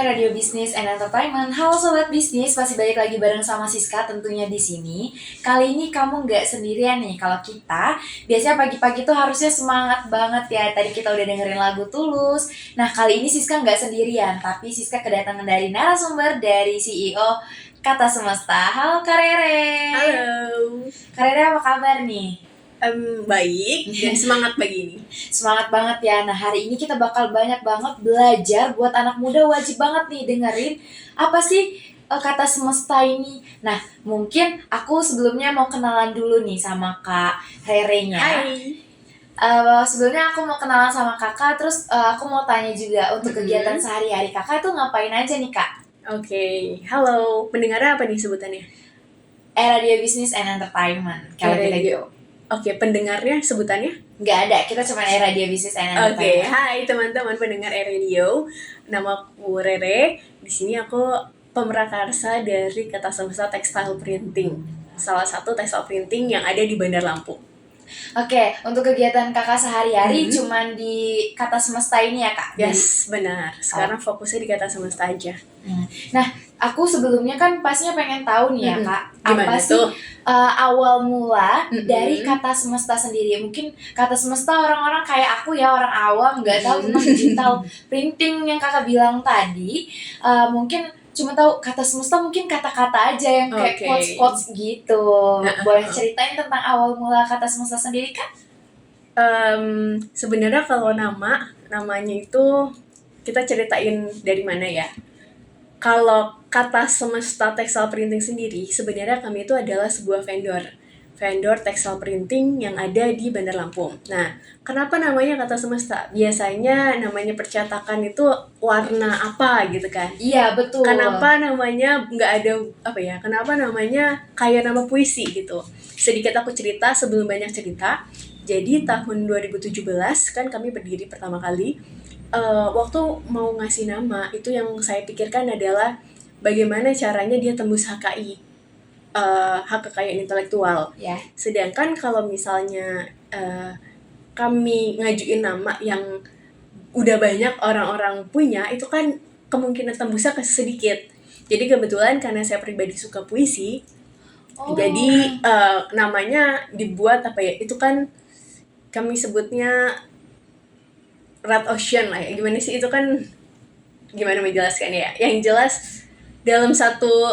Radio Bisnis and Entertainment. Halo Sobat Bisnis, masih balik lagi bareng sama Siska tentunya di sini. Kali ini kamu nggak sendirian nih. Kalau kita biasanya pagi-pagi tuh harusnya semangat banget ya. Tadi kita udah dengerin lagu Tulus. Nah kali ini Siska nggak sendirian, tapi Siska kedatangan dari narasumber dari CEO Kata Semesta. Halo Kak Rere. Halo. Kak Rere apa kabar nih? Baik dan semangat pagi ini. Semangat banget ya. Nah hari ini kita bakal banyak banget belajar. Buat anak muda wajib banget nih dengerin apa sih kata semesta ini. Nah mungkin aku sebelumnya mau kenalan dulu nih sama Kak Rere-nya. Hai. Sebelumnya aku mau kenalan sama kakak. Terus aku mau tanya juga untuk kegiatan sehari-hari kakak itu ngapain aja nih Kak? Oke, halo. Pendengarnya apa nih sebutannya? Radio Business and Entertainment. Kalau kita gitu. Oke, pendengarnya sebutannya? Nggak ada, kita cuma Radio Business and Oke, Entertainment. hai teman-teman pendengar Radio. Namaku Rere. Di sini aku pemrakarsa dari Kata Semesta Textile Printing. Salah satu textile printing yang ada di Bandar Lampung. Oke, untuk kegiatan kakak sehari-hari cuman di Kata Semesta ini ya kak? Yes, benar. Sekarang fokusnya di Kata Semesta aja. Nah, aku sebelumnya kan pastinya pengen tahu nih ya kak, Gimana apa sih tuh? Awal mula dari Kata Semesta sendiri? Mungkin Kata Semesta orang-orang kayak aku ya, orang awam nggak tahu tentang digital printing yang kakak bilang tadi. Mungkin cuma tahu Kata Semesta, mungkin kata-kata aja yang kayak quotes-quotes gitu. Boleh ceritain tentang awal mula Kata Semesta sendiri kak? Sebenarnya kalau namanya itu kita ceritain dari mana ya. Kalau Kata Semesta Textile Printing sendiri, sebenarnya kami itu adalah sebuah vendor textile printing yang ada di Bandar Lampung. Nah, kenapa namanya Kata Semesta? Biasanya namanya percetakan itu warna apa gitu kan? Iya betul. Kenapa namanya nggak ada apa ya? Kenapa namanya kayak nama puisi gitu? Sedikit aku cerita sebelum banyak cerita. Jadi tahun 2017 kan kami berdiri pertama kali. Waktu mau ngasih nama itu yang saya pikirkan adalah bagaimana caranya dia tembus HKI, hak kekayaan intelektual. Ya. Sedangkan kalau misalnya kami ngajuin nama yang udah banyak orang-orang punya, itu kan kemungkinan tembusnya sedikit. Jadi kebetulan karena saya pribadi suka puisi, jadi namanya dibuat apa ya? Itu kan kami sebutnya Red Ocean lah ya. Gimana sih itu kan? Gimana menjelaskan ya? Yang jelas dalam satu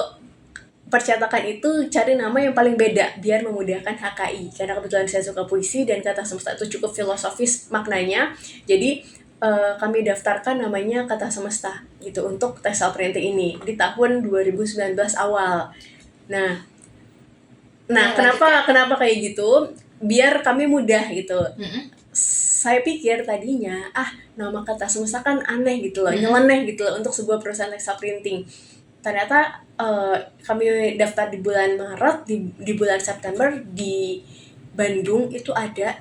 percetakan itu cari nama yang paling beda biar memudahkan HKI. Karena kebetulan saya suka puisi dan Kata Semesta itu cukup filosofis maknanya. Jadi kami daftarkan namanya Kata Semesta gitu untuk textile printing ini di tahun 2019 awal. Nah, kenapa kayak gitu? Biar kami mudah gitu. Saya pikir tadinya nama Kata Semesta kan aneh gitu loh, nyeleneh gitu loh untuk sebuah perusahaan textile printing. Ternyata kami daftar di bulan Maret, di bulan September di Bandung itu ada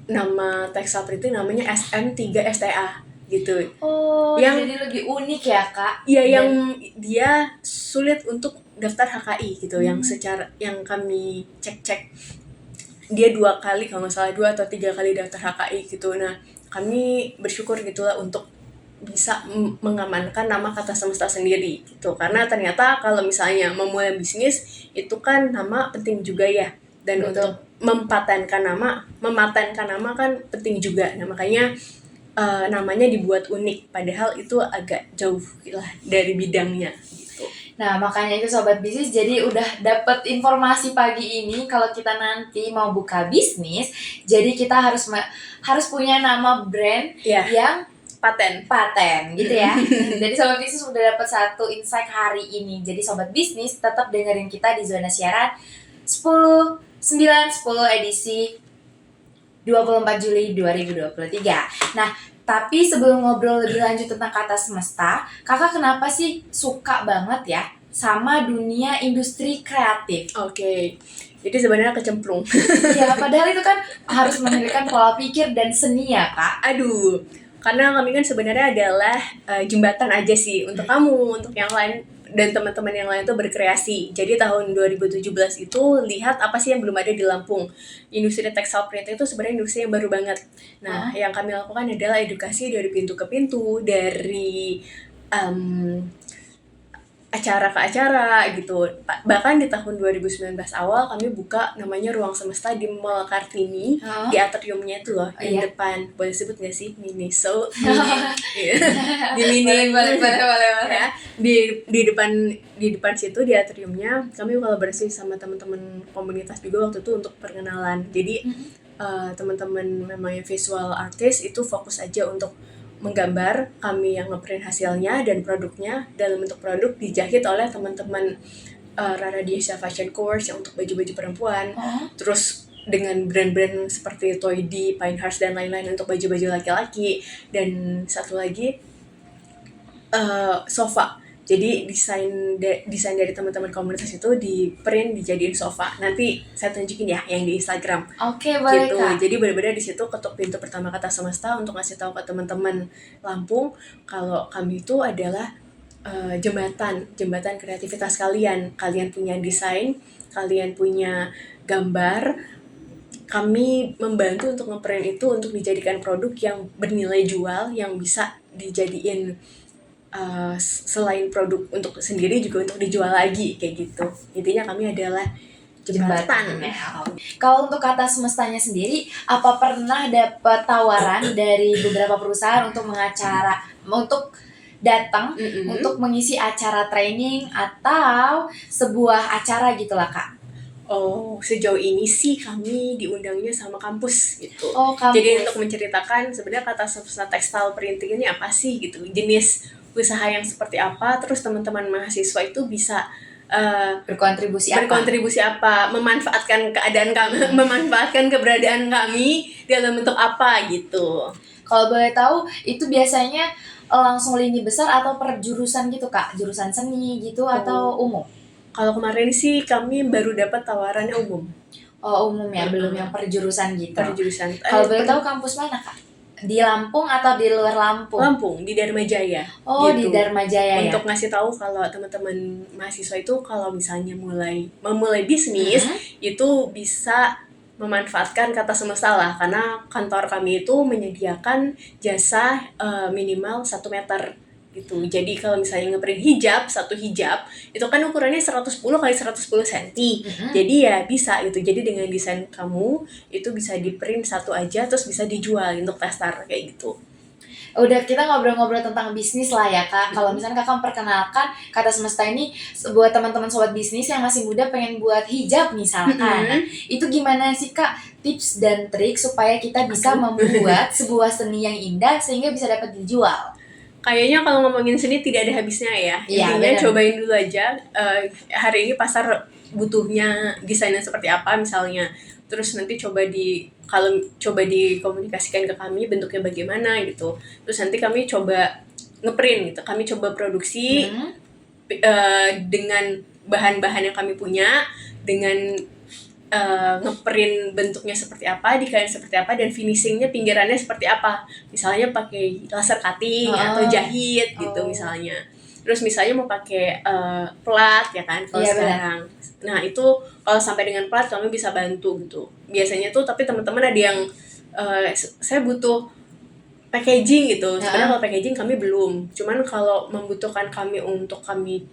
nama textile printing namanya SM3STA gitu. Yang jadi lebih unik ya kak? Iya, yang dia sulit untuk daftar HKI gitu, yang kami cek dia 2 kali kalau nggak salah 2 atau 3 kali daftar HKI gitu. Nah kami bersyukur gitulah untuk bisa mengamankan nama Kata Semesta sendiri gitu, karena ternyata kalau misalnya memulai bisnis itu kan nama penting juga ya, dan betul. Untuk mematenkan nama kan penting juga. Nah makanya namanya dibuat unik padahal itu agak jauh lah dari bidangnya gitu. Nah makanya itu Sobat Bisnis, jadi udah dapet informasi pagi ini kalau kita nanti mau buka bisnis, jadi kita harus punya nama brand yang paten gitu ya. Jadi Sobat Bisnis udah dapet satu insight hari ini. Jadi Sobat Bisnis tetap dengerin kita di zona siaran 10 edisi 24 Juli 2023. Nah tapi sebelum ngobrol lebih lanjut tentang Kata Semesta, kakak kenapa sih suka banget ya sama dunia industri kreatif? Oke. Jadi sebenarnya kecemplung. Ya, padahal itu kan harus memiliki pola pikir dan seni ya, Kak. Aduh, karena kami kan sebenarnya adalah jembatan aja sih untuk kamu, untuk yang lain dan teman-teman yang lain tuh berkreasi. Jadi tahun 2017 itu lihat apa sih yang belum ada di Lampung. Industri textile printing itu sebenarnya industri yang baru banget. Nah, yang kami lakukan adalah edukasi dari pintu ke pintu, dari acara ke acara gitu. Bahkan di tahun 2019 awal kami buka namanya Ruang Semesta di Mall Kartini, di atriumnya itu loh, yang depan. Boleh sebut gak sih? Miniso. Di Mini. Boleh. Ya, di depan situ di atriumnya kami kolaborasi sama teman-teman komunitas juga waktu itu untuk perkenalan. Jadi teman-teman memang visual artist itu fokus aja untuk menggambar, kami yang ngeprint hasilnya dan produknya dalam bentuk produk dijahit oleh teman-teman Rara Diesha Fashion Course yang untuk baju-baju perempuan. Terus dengan brand-brand seperti Toydi, Pinehurst dan lain-lain untuk baju-baju laki-laki. Dan satu lagi sofa. Jadi desain dari teman-teman komunitas itu di print dijadiin sofa. Nanti saya tunjukin ya yang di Instagram. Oke, boleh gitu. Kak. Jadi benar-benar di situ ketuk pintu pertama Kata Semesta untuk ngasih tahu ke teman-teman Lampung kalau kami itu adalah jembatan kreativitas kalian. Kalian punya desain, kalian punya gambar. Kami membantu untuk ngeprint itu untuk dijadikan produk yang bernilai jual, yang bisa dijadiin selain produk untuk sendiri juga untuk dijual lagi kayak gitu. Intinya kami adalah jembatan. Kalau untuk Kata Semestanya sendiri, apa pernah dapat tawaran dari beberapa perusahaan untuk datang untuk mengisi acara training atau sebuah acara gitulah Kak? Oh, sejauh ini sih kami diundangnya sama kampus gitu. Oh, kampus. Jadi untuk menceritakan sebenarnya Kata Semesta textile printing ini apa sih gitu, jenis usaha yang seperti apa, terus teman-teman mahasiswa itu bisa berkontribusi apa, memanfaatkan keadaan kami, memanfaatkan keberadaan kami dalam bentuk apa gitu. Kalau boleh tahu itu biasanya langsung lini besar atau per jurusan gitu Kak, jurusan seni gitu atau umum? Kalau kemarin sih kami baru dapat tawarannya umum. Oh, umum ya, belum yang per jurusan gitu. Per jurusan. Kalau boleh tahu kampus mana Kak? Di Lampung atau di luar Lampung? Lampung, di Dharma Jaya. Oh, gitu. di Dharma Jaya ya. Untuk ngasih tahu kalau teman-teman mahasiswa itu kalau misalnya memulai bisnis itu bisa memanfaatkan Kata Semesta lah, karena kantor kami itu menyediakan jasa minimal 1 meter gitu. Jadi kalau misalnya ngeprint satu hijab itu kan ukurannya 110 x 110 cm. Jadi ya bisa gitu. Jadi dengan desain kamu itu bisa di print satu aja terus bisa dijual untuk tester kayak gitu. Udah, kita ngobrol-ngobrol tentang bisnis lah ya Kak. Kalau misalnya Kakak perkenalkan Kata Semesta ini buat teman-teman sobat bisnis yang masih muda pengen buat hijab misalkan. Nah, itu gimana sih Kak tips dan trik supaya kita bisa membuat sebuah seni yang indah sehingga bisa dapat dijual? Kayaknya kalau ngomongin seni tidak ada habisnya ya. Intinya cobain dulu aja. Hari ini pasar butuhnya desainnya seperti apa misalnya. Terus nanti coba dikomunikasikan ke kami bentuknya bagaimana gitu. Terus nanti kami coba ngeprint gitu. Kami coba produksi dengan bahan-bahan yang kami punya, dengan ngeprint bentuknya seperti apa, dikain seperti apa, dan finishingnya pinggirannya seperti apa. Misalnya pakai laser cutting atau jahit gitu misalnya. Terus misalnya mau pakai plat ya kan kalau sekarang. Nah itu kalau sampai dengan plat kami bisa bantu gitu. Biasanya tuh tapi teman-teman ada yang saya butuh packaging gitu. Sebenarnya kalau packaging kami belum. Cuman kalau membutuhkan kami untuk kami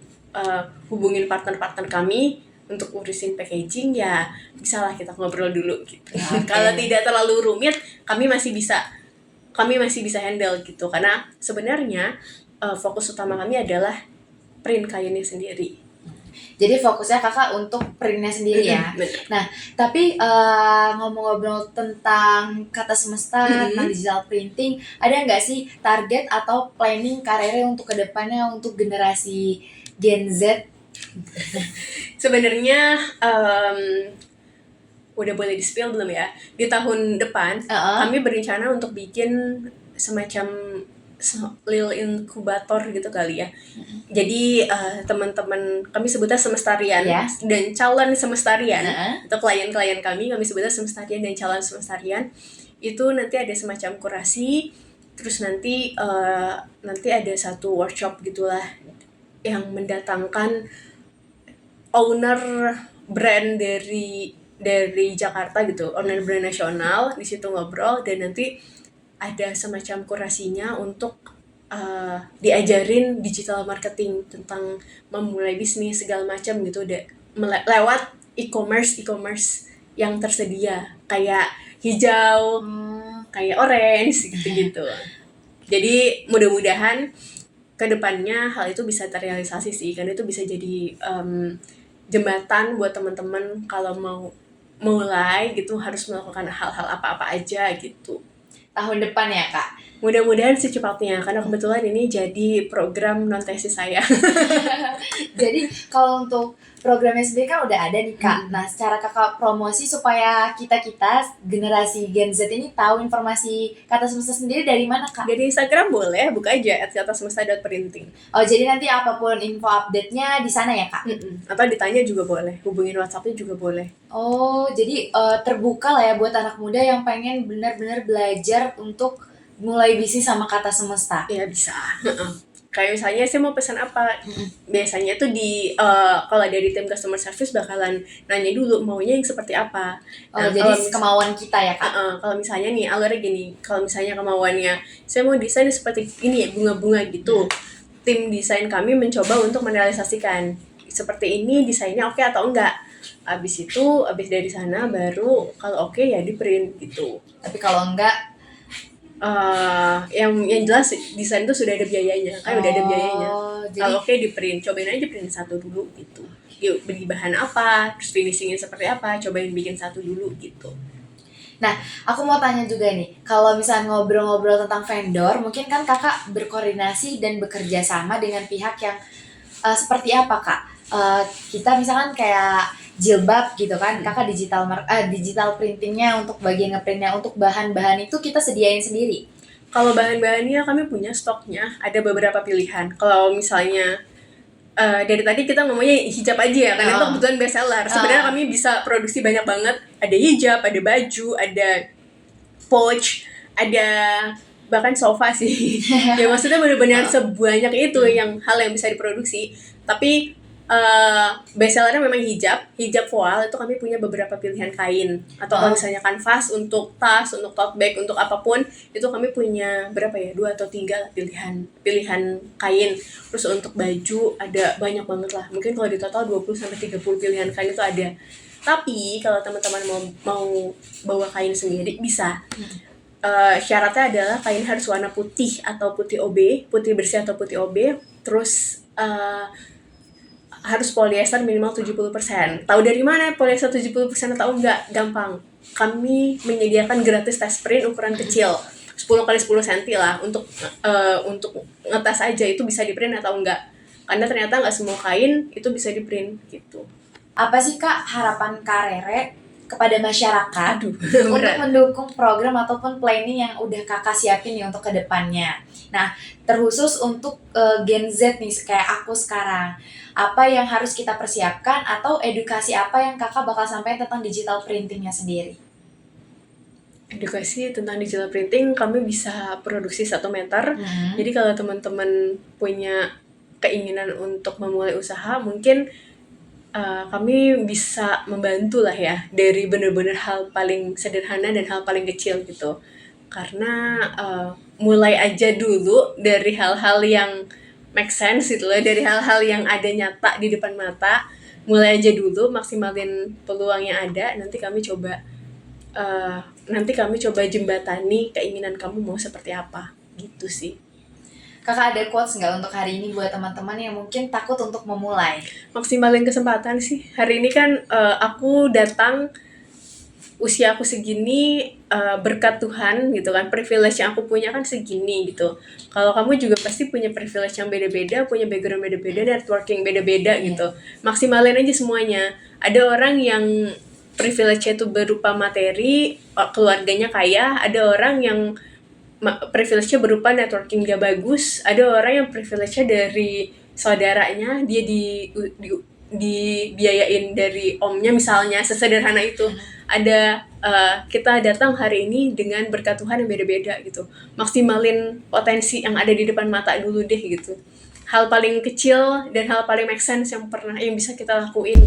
hubungin partner-partner kami untuk urusin packaging ya bisalah kita ngobrol dulu gitu. Kalau tidak terlalu rumit kami masih bisa handle gitu, karena sebenarnya fokus utama kami adalah print kainnya sendiri. Jadi fokusnya Kakak untuk printnya sendiri ya. Nah, tapi ngomong-ngobrol tentang Kata Semesta, tentang digital printing, ada nggak sih target atau planning karirnya untuk kedepannya untuk generasi Gen Z? Sebenarnya udah boleh di-spill belum ya? Di tahun depan kami berencana untuk bikin semacam lil inkubator gitu kali ya. Jadi teman-teman kami sebutnya semestarian dan calon semestarian. Untuk klien-klien kami sebutnya semestarian dan calon semestarian. Itu nanti ada semacam kurasi, terus nanti ada satu workshop gitulah yang mendatangkan owner brand dari Jakarta gitu, owner brand nasional, di situ ngobrol, dan nanti ada semacam kurasinya untuk diajarin digital marketing tentang memulai bisnis segala macam gitu lewat e-commerce yang tersedia kayak hijau, kayak orange gitu. Jadi mudah-mudahan kedepannya hal itu bisa terrealisasi sih, karena itu bisa jadi jembatan buat teman-teman kalau mau mulai gitu harus melakukan hal-hal apa-apa aja gitu. Tahun depan ya Kak? Mudah-mudahan secepatnya, karena kebetulan ini jadi program non tesis saya. Jadi kalau untuk programnya sendiri kan udah ada nih Kak. Nah, secara Kakak promosi supaya kita generasi Gen Z ini tahu informasi Kata Semesta sendiri dari mana Kak? Dari Instagram boleh, buka aja @katasemesta.printing. Oh, jadi nanti apapun info update-nya di sana ya Kak? Atau ditanya juga boleh, hubungin WhatsApp-nya juga boleh. Oh, jadi terbuka lah ya buat anak muda yang pengen benar-benar belajar untuk mulai bisnis sama Kata Semesta. Iya bisa. Kayak misalnya saya mau pesan apa, biasanya tuh kalau dari tim customer service bakalan nanya dulu maunya yang seperti apa. Nah, jadi kemauan kita ya Kak? Kalau misalnya nih alurnya gini, kalau misalnya kemauannya saya mau desain seperti ini ya, bunga-bunga gitu. Tim desain kami mencoba untuk merealisasikan seperti ini desainnya oke atau enggak. Abis dari sana baru kalau oke ya di print gitu. Tapi kalau enggak yang jelas desain itu sudah ada biayanya, kan udah ada biayanya. Kalau oke di print, cobain aja print satu dulu gitu. Yuk beli bahan apa, terus finishingnya seperti apa, cobain bikin satu dulu gitu. Nah, aku mau tanya juga nih, kalau misalnya ngobrol-ngobrol tentang vendor, mungkin kan Kakak berkoordinasi dan bekerja sama dengan pihak yang seperti apa Kak? Kita misalkan kayak jilbab gitu kan, Kakak digital printingnya untuk bagian ngeprintnya, untuk bahan-bahan itu kita sediain sendiri. Kalau bahan-bahannya kami punya stoknya, ada beberapa pilihan. Kalau misalnya dari tadi kita ngomongnya hijab aja ya, karena itu kebetulan best seller. Sebenarnya kami bisa produksi banyak banget. Ada hijab, ada baju, ada pouch, ada bahkan sofa sih. Ya maksudnya benar-benar sebanyak itu yang hal yang bisa diproduksi. Tapi best sellernya memang hijab voile. Itu kami punya beberapa pilihan kain. Atau kalau misalnya kanvas untuk tas, untuk tote bag, untuk apapun, itu kami punya berapa ya, 2 atau 3 pilihan kain. Terus untuk baju ada banyak banget lah, mungkin kalau di total 20-30 pilihan kain itu ada. Tapi kalau teman-teman mau bawa kain sendiri bisa. Syaratnya adalah kain harus warna putih atau putih OB, putih bersih atau putih OB. Terus harus polyester minimal 70%. Tahu dari mana polyester 70% atau enggak? Gampang. Kami menyediakan gratis test print ukuran kecil. 10 x 10 cm lah untuk ngetes aja itu bisa di print atau enggak. Karena ternyata enggak semua kain itu bisa di print gitu. Apa sih Kak harapan Kak Rere kepada masyarakat untuk berat. mendukung program ataupun planning yang udah Kakak siapin nih untuk kedepannya? Nah, terkhusus untuk Gen Z nih kayak aku sekarang, apa yang harus kita persiapkan atau edukasi apa yang Kakak bakal sampaikan tentang digital printingnya sendiri? Edukasi tentang digital printing kami bisa produksi 1 meter. Jadi kalau teman-teman punya keinginan untuk memulai usaha, mungkin kami bisa membantu lah ya, dari benar-benar hal paling sederhana dan hal paling kecil gitu. Karena mulai aja dulu dari hal-hal yang make sense gitu loh, dari hal-hal yang ada nyata di depan mata. Mulai aja dulu, maksimalin peluang yang ada. Nanti kami coba jembatani keinginan kamu mau seperti apa gitu sih. Kakak ada quotes nggak untuk hari ini buat teman-teman yang mungkin takut untuk memulai? Maksimalin kesempatan sih. Hari ini kan aku datang usia aku segini berkat Tuhan gitu kan, privilege yang aku punya kan segini gitu. Kalau kamu juga pasti punya privilege yang beda-beda, punya background beda-beda, networking beda-beda gitu. Maksimalin aja semuanya. Ada orang yang privilege-nya itu berupa materi, keluarganya kaya, ada orang yang privilege-nya berupa networking dia bagus, ada orang yang privilege-nya dari saudaranya, dia dibiayain dari omnya misalnya, sesederhana itu. Ada kita datang hari ini dengan berkat Tuhan yang beda-beda gitu. Maksimalin potensi yang ada di depan mata dulu deh gitu. Hal paling kecil dan hal paling make sense yang bisa kita lakuin.